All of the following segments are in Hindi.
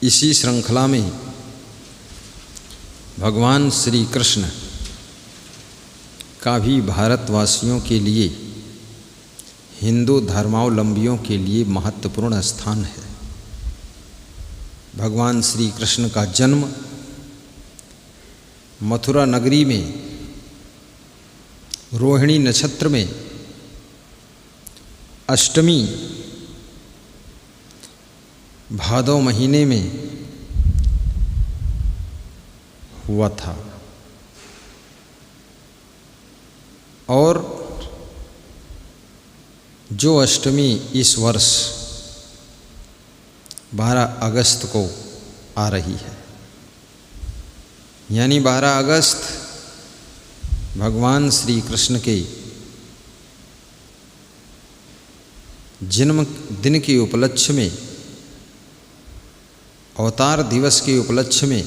इसी श्रृंखला में भगवान श्री कृष्ण का भी भारतवासियों के लिए, हिंदू धर्मावलंबियों के लिए महत्वपूर्ण स्थान है। भगवान श्री कृष्ण का जन्म मथुरा नगरी में रोहिणी नक्षत्र में अष्टमी भादव महीने में हुआ था और जो अष्टमी इस वर्ष 12 अगस्त को आ रही है, यानी 12 अगस्त भगवान श्री कृष्ण के जन्म दिन के उपलक्ष्य में, अवतार दिवस के उपलक्ष्य में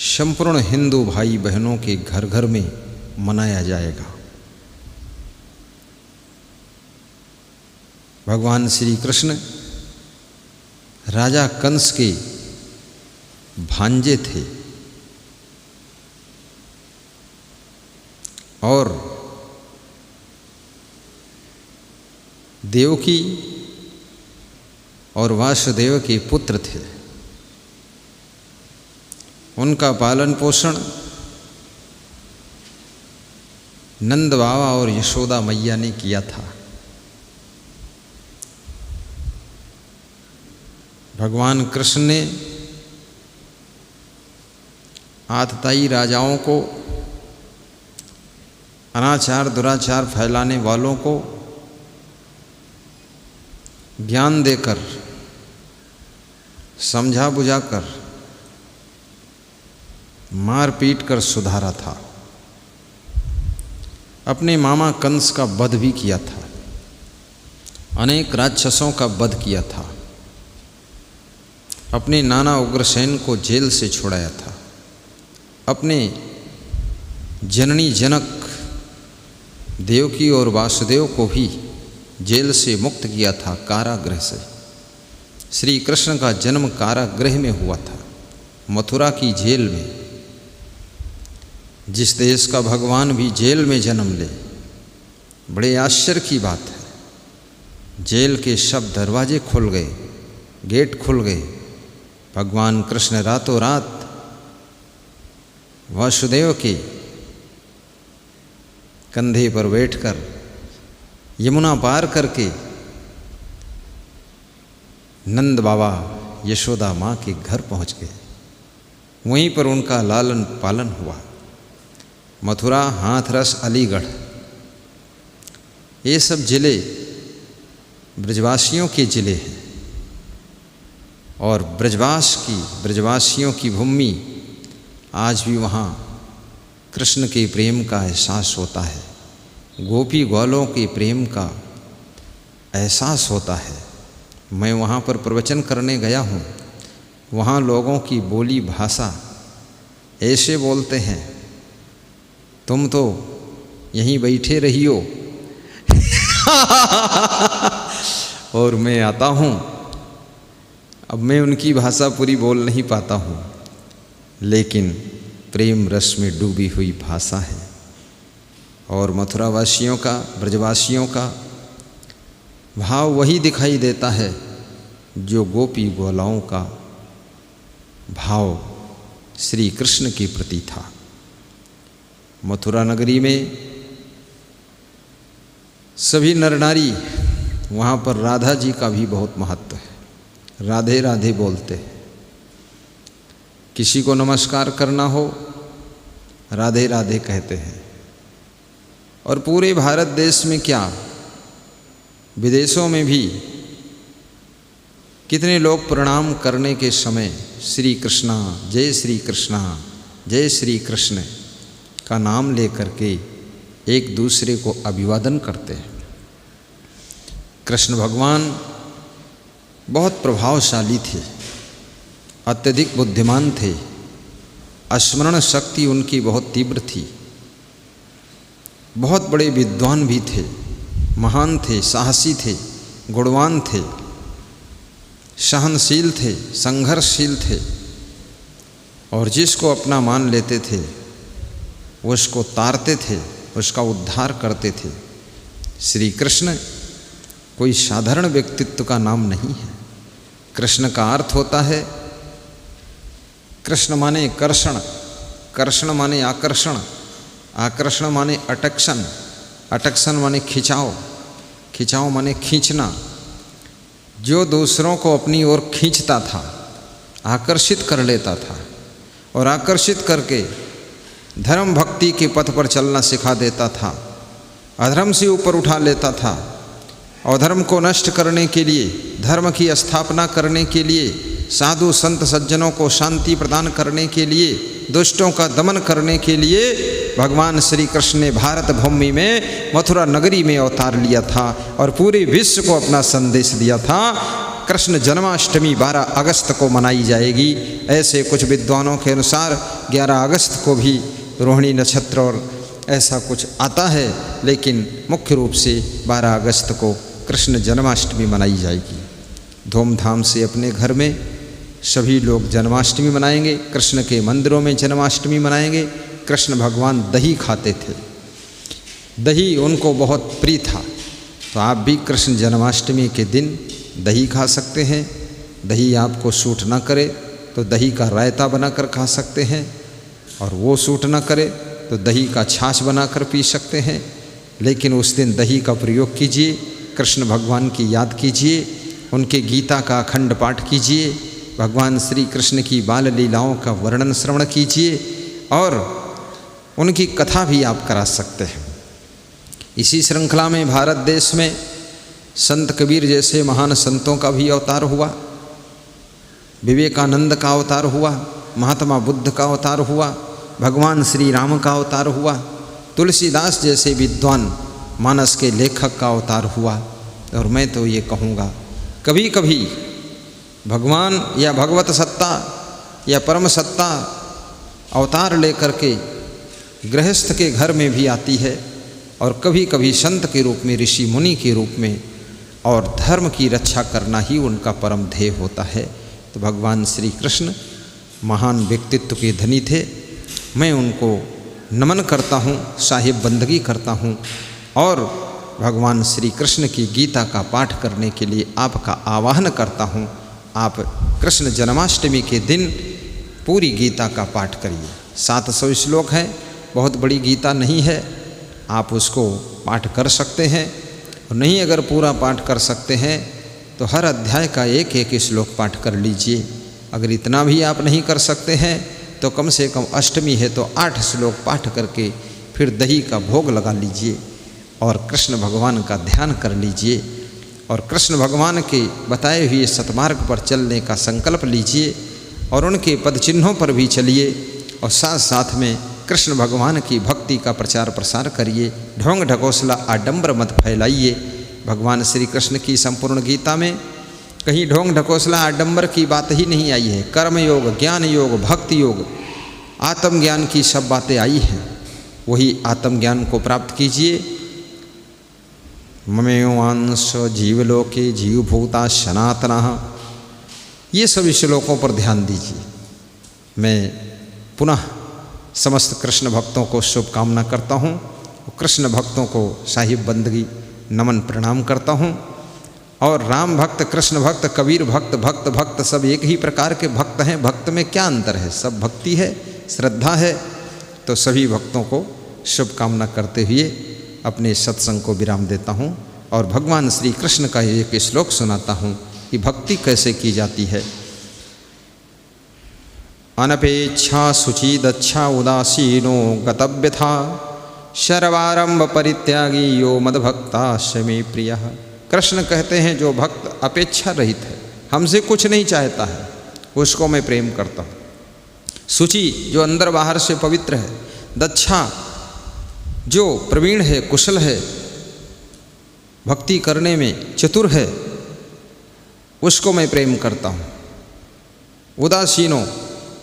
संपूर्ण हिंदू भाई बहनों के घर घर में मनाया जाएगा। भगवान श्री कृष्ण राजा कंस के भांजे थे और देवकी और वासुदेव के पुत्र थे। उनका पालन पोषण नंद बाबा और यशोदा मैया ने किया था। भगवान कृष्ण ने आतताई राजाओं को, अनाचार दुराचार फैलाने वालों को ज्ञान देकर, समझा बुझाकर, मार पीट कर सुधारा था। अपने मामा कंस का वध भी किया था, अनेक राक्षसों का वध किया था, अपने नाना उग्रसेन को जेल से छुड़ाया था, अपने जननी जनक देवकी और वासुदेव को भी जेल से मुक्त किया था, कारागृह से। श्री कृष्ण का जन्म कारागृह में हुआ था, मथुरा की जेल में। जिस देश का भगवान भी जेल में जन्म ले, बड़े आश्चर्य की बात है। जेल के सब दरवाजे खुल गए, गेट खुल गए। भगवान कृष्ण रातों रात वासुदेव के कंधे पर बैठकर यमुना पार करके नंद बाबा यशोदा माँ के घर पहुँच गए। वहीं पर उनका लालन पालन हुआ। मथुरा, हाथरस, अलीगढ़, ये सब ज़िले ब्रजवासियों के ज़िले हैं और ब्रजवासियों की भूमि आज भी वहाँ कृष्ण के प्रेम का एहसास होता है, गोपी ग्वालों के प्रेम का एहसास होता है। मैं वहाँ पर प्रवचन करने गया हूँ। वहाँ लोगों की बोली भाषा ऐसे बोलते हैं, तुम तो यहीं बैठे रहियो और मैं आता हूँ। अब मैं उनकी भाषा पूरी बोल नहीं पाता हूँ, लेकिन प्रेम रस में डूबी हुई भाषा है। और मथुरावासियों का, ब्रजवासियों का भाव वही दिखाई देता है जो गोपी ग्वालाओं का भाव श्री कृष्ण के प्रति था। मथुरा नगरी में सभी नर नारी, वहाँ पर राधा जी का भी बहुत महत्व है। राधे राधे बोलते हैं। किसी को नमस्कार करना हो, राधे राधे कहते हैं। और पूरे भारत देश में क्या, विदेशों में भी कितने लोग प्रणाम करने के समय श्री कृष्णा, जय श्री कृष्णा, जय श्री कृष्ण का नाम लेकर के एक दूसरे को अभिवादन करते हैं। कृष्ण भगवान बहुत प्रभावशाली थे, अत्यधिक बुद्धिमान थे, स्मरण शक्ति उनकी बहुत तीव्र थी, बहुत बड़े विद्वान भी थे, महान थे, साहसी थे, गुणवान थे। सहनशील थे, संघर्षशील थे, और जिसको अपना मान लेते थे वो उसको तारते थे, उसका उद्धार करते थे। श्री कृष्ण कोई साधारण व्यक्तित्व का नाम नहीं है। कृष्ण का अर्थ होता है, कृष्ण माने कर्षण, कर्षण माने आकर्षण, आकर्षण माने अटक्शन, अटक्शन माने खिंचाव, खिंचाव माने खींचना। जो दूसरों को अपनी ओर खींचता था, आकर्षित कर लेता था, और आकर्षित करके धर्म भक्ति के पथ पर चलना सिखा देता था, अधर्म से ऊपर उठा लेता था, और धर्म को नष्ट करने के लिए, धर्म की स्थापना करने के लिए, साधु संत सज्जनों को शांति प्रदान करने के लिए, दुष्टों का दमन करने के लिए भगवान श्री कृष्ण ने भारत भूमि में मथुरा नगरी में अवतार लिया था और पूरे विश्व को अपना संदेश दिया था। कृष्ण जन्माष्टमी 12 अगस्त को मनाई जाएगी। ऐसे कुछ विद्वानों के अनुसार 11 अगस्त को भी रोहिणी नक्षत्र और ऐसा कुछ आता है, लेकिन मुख्य रूप से 12 अगस्त को कृष्ण जन्माष्टमी मनाई जाएगी। धूमधाम से अपने घर में सभी लोग जन्माष्टमी मनाएंगे, कृष्ण के मंदिरों में जन्माष्टमी मनाएंगे। कृष्ण भगवान दही खाते थे, दही उनको बहुत प्रिय था, तो आप भी कृष्ण जन्माष्टमी के दिन दही खा सकते हैं। दही आपको सूट ना करे तो दही का रायता बनाकर खा सकते हैं, और वो सूट ना करे तो दही का छाछ बनाकर पी सकते हैं। लेकिन उस दिन दही का प्रयोग कीजिए, कृष्ण भगवान की याद कीजिए, उनके गीता का अखंड पाठ कीजिए, भगवान श्री कृष्ण की बाल लीलाओं का वर्णन श्रवण कीजिए, और उनकी कथा भी आप करा सकते हैं। इसी श्रृंखला में भारत देश में संत कबीर जैसे महान संतों का भी अवतार हुआ, विवेकानंद का अवतार हुआ, महात्मा बुद्ध का अवतार हुआ, भगवान श्री राम का अवतार हुआ, तुलसीदास जैसे विद्वान मानस के लेखक का अवतार हुआ। और मैं तो ये कहूँगा, कभी कभी भगवान या भगवत सत्ता या परम सत्ता अवतार लेकर के गृहस्थ के घर में भी आती है, और कभी कभी संत के रूप में, ऋषि मुनि के रूप में, और धर्म की रक्षा करना ही उनका परम ध्येय होता है। तो भगवान श्री कृष्ण महान व्यक्तित्व के धनी थे। मैं उनको नमन करता हूँ, साहिब बंदगी करता हूँ, और भगवान श्री कृष्ण की गीता का पाठ करने के लिए आपका आह्वान करता हूँ। आप कृष्ण जन्माष्टमी के दिन पूरी गीता का पाठ करिए। 700 श्लोक है, बहुत बड़ी गीता नहीं है, आप उसको पाठ कर सकते हैं। और नहीं अगर पूरा पाठ कर सकते हैं तो हर अध्याय का एक एक श्लोक पाठ कर लीजिए। अगर इतना भी आप नहीं कर सकते हैं तो कम से कम अष्टमी है तो 8 श्लोक पाठ करके फिर दही का भोग लगा लीजिए और कृष्ण भगवान का ध्यान कर लीजिए, और कृष्ण भगवान के बताए हुए सतमार्ग पर चलने का संकल्प लीजिए, और उनके पद चिन्हों पर भी चलिए, और साथ साथ में कृष्ण भगवान की भक्ति का प्रचार प्रसार करिए। ढोंग ढकोसला आडंबर मत फैलाइए। भगवान श्री कृष्ण की संपूर्ण गीता में कहीं ढोंग ढकोसला आडंबर की बात ही नहीं आई है। कर्म योग, ज्ञान योग, भक्ति योग, आत्मज्ञान की सब बातें आई हैं। वही आत्मज्ञान को प्राप्त कीजिए। ममेवांश जीवलोके जीवभूता सनातनः, ये सभी श्लोकों पर ध्यान दीजिए। मैं पुनः समस्त कृष्ण भक्तों को शुभकामना करता हूँ। कृष्ण भक्तों को साहिब बंदगी नमन प्रणाम करता हूँ। और राम भक्त, कृष्ण भक्त, कबीर भक्त, भक्त भक्त सब एक ही प्रकार के भक्त हैं। भक्त में क्या अंतर है? सब भक्ति है, श्रद्धा है। तो सभी भक्तों को शुभकामना करते हुए अपने सत्संग को विराम देता हूँ और भगवान श्री कृष्ण का एक श्लोक सुनाता हूँ कि भक्ति कैसे की जाती है। अनपेक्षा शुचिदच्छा उदासीनो गतव्यथा शर्वारंभ परित्यागी यो मद्भक्ता शमे प्रियः। कृष्ण कहते हैं जो भक्त अपेक्षा रहित है, हमसे कुछ नहीं चाहता है, उसको मैं प्रेम करता हूँ। शुचि जो अंदर बाहर से पवित्र है, दक्षा जो प्रवीण है, कुशल है, भक्ति करने में चतुर है, उसको मैं प्रेम करता हूँ। उदासीनो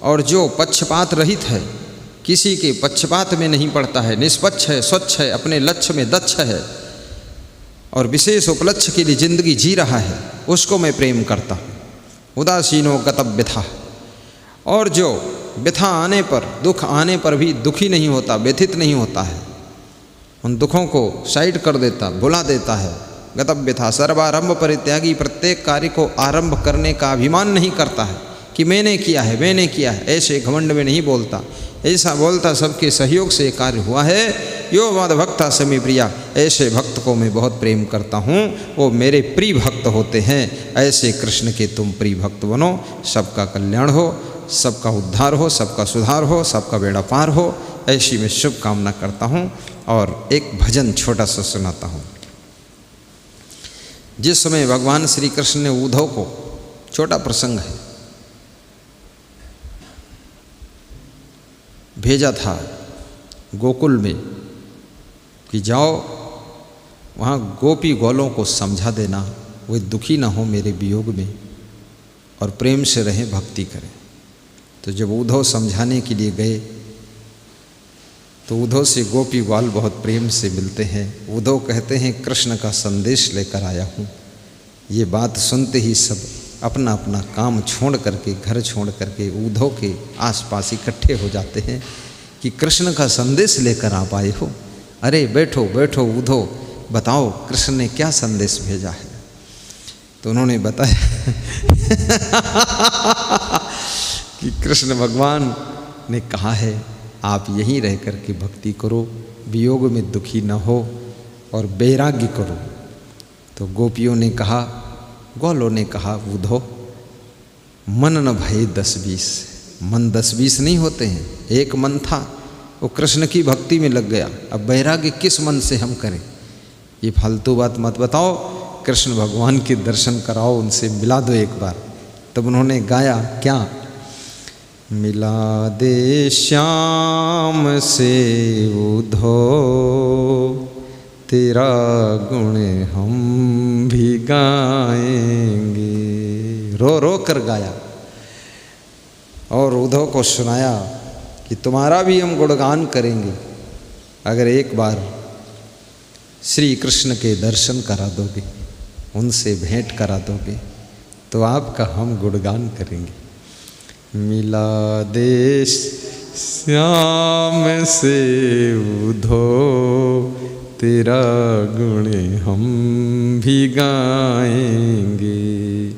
और जो पक्षपात रहित है, किसी के पक्षपात में नहीं पड़ता है, निष्पक्ष है, स्वच्छ है, अपने लक्ष्य में दक्ष है और विशेष उपलक्ष्य के लिए जिंदगी जी रहा है, उसको मैं प्रेम करता हूँ। उदासीनो गतव व्यथा, और जो व्यथा आने पर, दुख आने पर भी दुखी नहीं होता, व्यथित नहीं होता है, उन दुखों को साइड कर देता, भुला देता है। गतव व्यथा सर्वारंभ परित्यागी, प्रत्येक कार्य को आरंभ करने का अभिमान नहीं करता है कि मैंने किया है, मैंने किया है, ऐसे घमंड में नहीं बोलता। ऐसा बोलता सबके सहयोग से कार्य हुआ है। यो मद भक्ता समी प्रिया, ऐसे भक्त को मैं बहुत प्रेम करता हूँ, वो मेरे प्रिय भक्त होते हैं। ऐसे कृष्ण के तुम प्रिय भक्त बनो, सबका कल्याण हो, सबका उद्धार हो, सबका सुधार हो, सबका बेड़ा पार हो, ऐसी मैं शुभकामना करता हूँ। और एक भजन छोटा सा सुनाता हूँ। जिस समय भगवान श्री कृष्ण ने उद्धव को, छोटा प्रसंग है, भेजा था गोकुल में कि जाओ वहाँ गोपी गोलों को समझा देना, वे दुखी ना हो मेरे वियोग में और प्रेम से रहें, भक्ति करें। तो जब उद्धव समझाने के लिए गए तो उद्धव से गोपी ग्वाल बहुत प्रेम से मिलते हैं। उद्धव कहते हैं कृष्ण का संदेश लेकर आया हूँ। ये बात सुनते ही सब अपना अपना काम छोड़ करके, घर छोड़ करके उद्धव के आसपास इकट्ठे हो जाते हैं कि कृष्ण का संदेश लेकर आप आए हो। अरे बैठो बैठो उद्धव, बताओ कृष्ण ने क्या संदेश भेजा है। तो उन्होंने बताया कि कृष्ण भगवान ने कहा है आप यहीं रह कर के भक्ति करो, वियोग में दुखी न हो और वैराग्य करो। तो गोपियों ने कहा, ग्वालों ने कहा, उद्धव मन न भये 10-20, मन 10-20 नहीं होते हैं, एक मन था, वो कृष्ण की भक्ति में लग गया। अब वैराग्य किस मन से हम करें? ये फालतू बात मत बताओ, कृष्ण भगवान के दर्शन कराओ, उनसे मिला दो एक बार। तब उन्होंने गाया क्या, मिला दे श्याम से उद्धव, तेरा गुण हम भी गाएंगे। रो रो कर गाया और उद्धव को सुनाया कि तुम्हारा भी हम गुणगान करेंगे अगर एक बार श्री कृष्ण के दर्शन करा दोगे, उनसे भेंट करा दोगे तो आपका हम गुणगान करेंगे। मिला दे श्याम से उद्धव, तेरा गुण हम भी गाएंगे,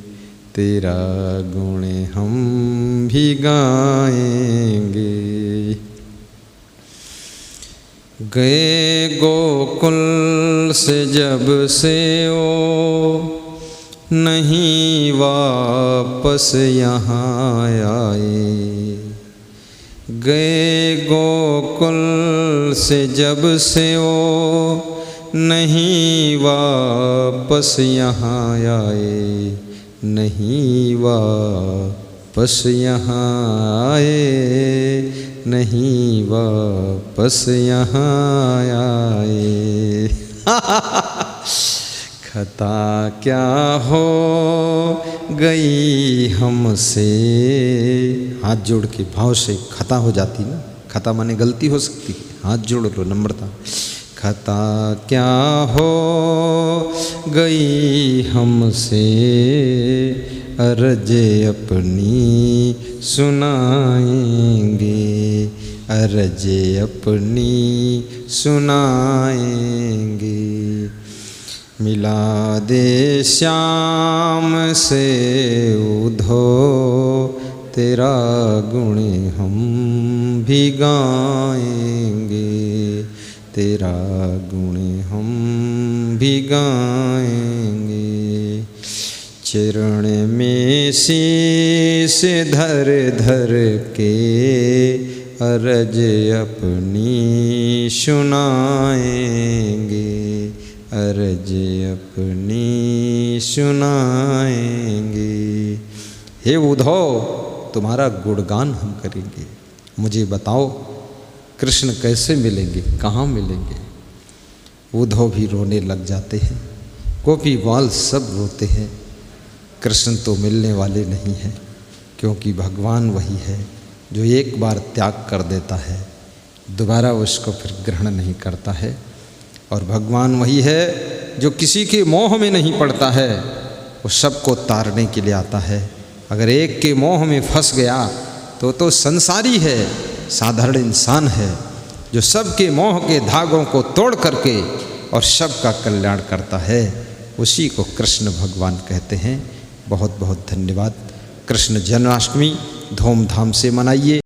तेरा गुण हम भी गाएंगे। गए गोकुल से जब से ओ, नहीं वापस यहाँ आए। गए गोकुल से जब से ओ, नहीं वापस यहाँ आए, नहीं वापस यहाँ आए, नहीं वापस यहाँ आए। खता क्या हो गई हमसे, हाथ जोड़ के भाव से खता हो जाती ना, खता माने गलती हो सकती है, हाथ जोड़ लो नम्रता। खता क्या हो गई हमसे, अर्ज अपनी सुनाएंगे, अर्ज अपनी सुनाएंगे। मिला दे श्याम से उद्धव, तेरा गुण हम भी गाएंगे, तेरा गुण हम भी गाएंगे। चरण में शीश धर धर के, अर्ज अपनी सुनाएंगे, अर्ज अपनी सुनाएंगे। हे उद्धव, तुम्हारा गुणगान हम करेंगे। मुझे बताओ कृष्ण कैसे मिलेंगे, कहाँ मिलेंगे? उद्धव भी रोने लग जाते हैं, गोपी ग्वाल सब रोते हैं। कृष्ण तो मिलने वाले नहीं हैं, क्योंकि भगवान वही है जो एक बार त्याग कर देता है, दोबारा उसको फिर ग्रहण नहीं करता है। और भगवान वही है जो किसी के मोह में नहीं पड़ता है, वो सबको तारने के लिए आता है। अगर एक के मोह में फंस गया तो संसारी है, साधारण इंसान है, जो सबके मोह के धागों को तोड़ करके और सबका कल्याण करता है, उसी को कृष्ण भगवान कहते हैं। बहुत बहुत धन्यवाद। कृष्ण जन्माष्टमी धूमधाम से मनाइए।